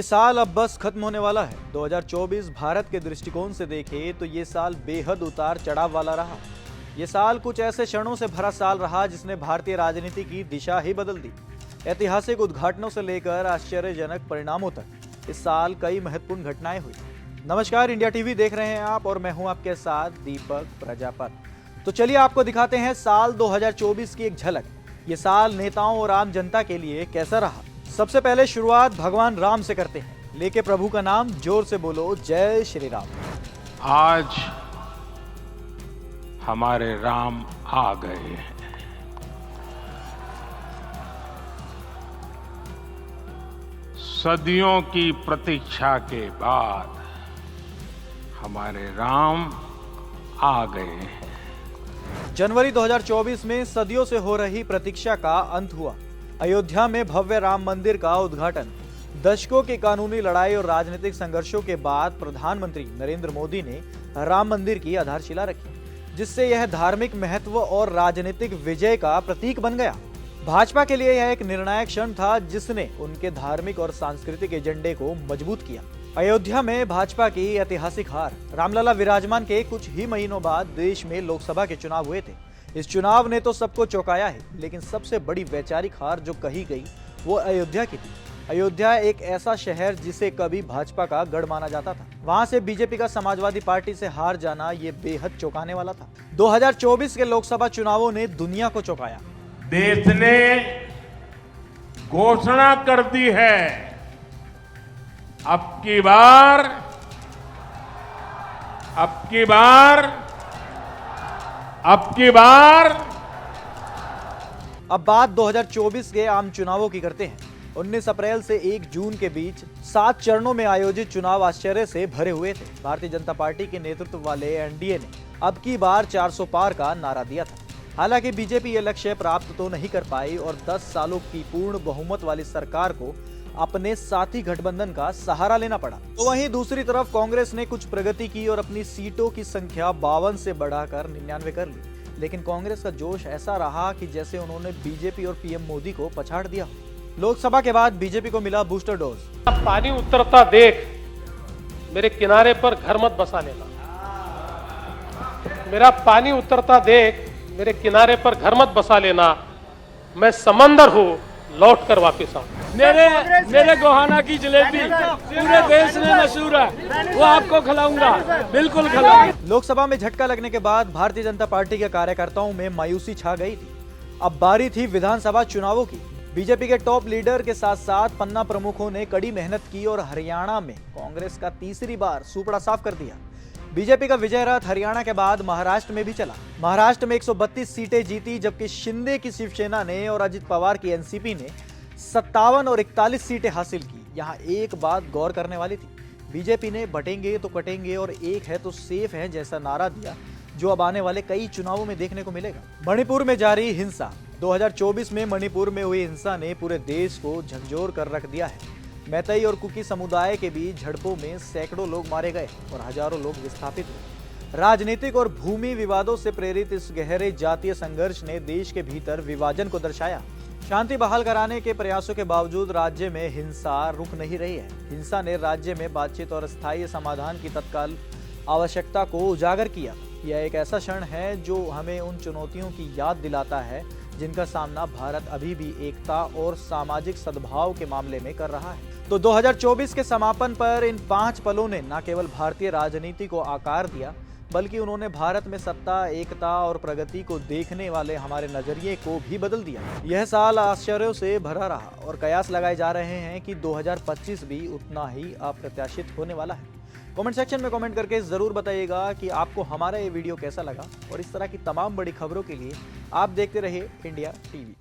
ये साल अब बस खत्म होने वाला है। 2024 भारत के दृष्टिकोण से देखें तो ये साल बेहद उतार चढ़ाव वाला रहा। ये साल कुछ ऐसे क्षणों से भरा साल रहा जिसने भारतीय राजनीति की दिशा ही बदल दी। ऐतिहासिक उद्घाटनों से लेकर आश्चर्यजनक परिणामों तक इस साल कई महत्वपूर्ण घटनाएं हुई। नमस्कार, इंडिया टीवी देख रहे हैं आप और मैं हूं आपके साथ दीपक प्रजापत। तो चलिए आपको दिखाते हैं साल 2024 की एक झलक। ये साल नेताओं और आम जनता के लिए कैसा रहा। सबसे पहले शुरुआत भगवान राम से करते हैं। लेके प्रभु का नाम, जोर से बोलो जय श्री राम। आज हमारे राम आ गए हैं। सदियों की प्रतीक्षा के बाद हमारे राम आ गए हैं। जनवरी 2024 में सदियों से हो रही प्रतीक्षा का अंत हुआ। अयोध्या में भव्य राम मंदिर का उद्घाटन। दशकों की कानूनी लड़ाई और राजनीतिक संघर्षों के बाद प्रधानमंत्री नरेंद्र मोदी ने राम मंदिर की आधारशिला रखी, जिससे यह धार्मिक महत्व और राजनीतिक विजय का प्रतीक बन गया। भाजपा के लिए यह एक निर्णायक क्षण था जिसने उनके धार्मिक और सांस्कृतिक एजेंडे को मजबूत किया। अयोध्या में भाजपा की ऐतिहासिक हार। रामलला विराजमान के कुछ ही महीनों बाद देश में लोकसभा के चुनाव हुए थे। इस चुनाव ने तो सबको चौंकाया है, लेकिन सबसे बड़ी वैचारिक हार जो कही गई वो अयोध्या की थी। अयोध्या एक ऐसा शहर जिसे कभी भाजपा का गढ़ माना जाता था। वहां से बीजेपी का समाजवादी पार्टी से हार जाना ये बेहद चौंकाने वाला था। 2024 के लोकसभा चुनावों ने दुनिया को चौंकाया। देश ने घोषणा कर दी है, अब की बार अब बात 2024 के आम चुनावों की करते हैं। 19 अप्रैल से 1 जून के बीच 7 चरणों में आयोजित चुनाव आश्चर्य से भरे हुए थे। भारतीय जनता पार्टी के नेतृत्व वाले एनडीए ने अब की बार 400 पार का नारा दिया था। हालांकि बीजेपी ये लक्ष्य प्राप्त तो नहीं कर पाई और 10 सालों की पूर्ण बहुमत वाली सरकार को अपने साथी गठबंधन का सहारा लेना पड़ा। तो वहीं दूसरी तरफ कांग्रेस ने कुछ प्रगति की और अपनी सीटों की संख्या 52 से बढ़ाकर 99 कर ली। लेकिन कांग्रेस का जोश ऐसा रहा कि जैसे उन्होंने बीजेपी और पीएम मोदी को पछाड़ दिया। लोकसभा के बाद बीजेपी को मिला बूस्टर डोज। पानी उतरता देख मेरे किनारे पर घर मत बसा लेना। मेरा पानी उतरता देख मेरे किनारे पर घर मत बसा लेना। मैं समंदर हूँ, लौट कर वापिस आऊं। मेरे गोहाना की जलेबी पूरे देश में मशहूर है, वो आपको खिलाऊंगा, बिल्कुल खिलाऊंगा। लोकसभा में झटका लगने के बाद भारतीय जनता पार्टी के कार्यकर्ताओं में मायूसी छा गई थी। अब बारी थी विधानसभा चुनावों की। बीजेपी के टॉप लीडर के साथ साथ पन्ना प्रमुखों ने कड़ी मेहनत की और हरियाणा में कांग्रेस का तीसरी बार सुपड़ा साफ कर दिया। बीजेपी का विजय रथ हरियाणा के बाद महाराष्ट्र में भी चला। महाराष्ट्र में 132 सीटें जीती, जबकि शिंदे की शिवसेना ने और अजित पवार की एनसीपी ने 57 और 41 सीटें हासिल की। यहाँ एक बात गौर करने वाली थी, बीजेपी ने बटेंगे तो कटेंगे और एक है तो सेफ है जैसा नारा दिया, जो अब आने वाले कई चुनावों में देखने को मिलेगा। मणिपुर में जारी हिंसा। 2024 में मणिपुर में हुई हिंसा ने पूरे देश को झकझोर कर रख दिया है। मैतई और कुकी समुदाय के बीच झड़पों में सैकड़ों लोग मारे गए और हजारों लोग विस्थापित हुए। राजनीतिक और भूमि विवादों से प्रेरित इस गहरे जातीय संघर्ष ने देश के भीतर विभाजन को दर्शाया। शांति बहाल कराने के प्रयासों के बावजूद राज्य में हिंसा रुक नहीं रही है। हिंसा ने राज्य में बातचीत और स्थायी समाधान की तत्काल आवश्यकता को उजागर किया। यह एक ऐसा क्षण है जो हमें उन चुनौतियों की याद दिलाता है जिनका सामना भारत अभी भी एकता और सामाजिक सद्भाव के मामले में कर रहा है। तो 2024 के समापन पर इन 5 पलों ने न केवल भारतीय राजनीति को आकार दिया, बल्कि उन्होंने भारत में सत्ता, एकता और प्रगति को देखने वाले हमारे नजरिए को भी बदल दिया। यह साल आश्चर्यों से भरा रहा और कयास लगाए जा रहे हैं कि 2025 भी उतना ही अप्रत्याशित होने वाला है। कमेंट सेक्शन में कमेंट करके जरूर बताइएगा कि आपको हमारा ये वीडियो कैसा लगा और इस तरह की तमाम बड़ी खबरों के लिए आप देखते रहिए इंडिया टीवी।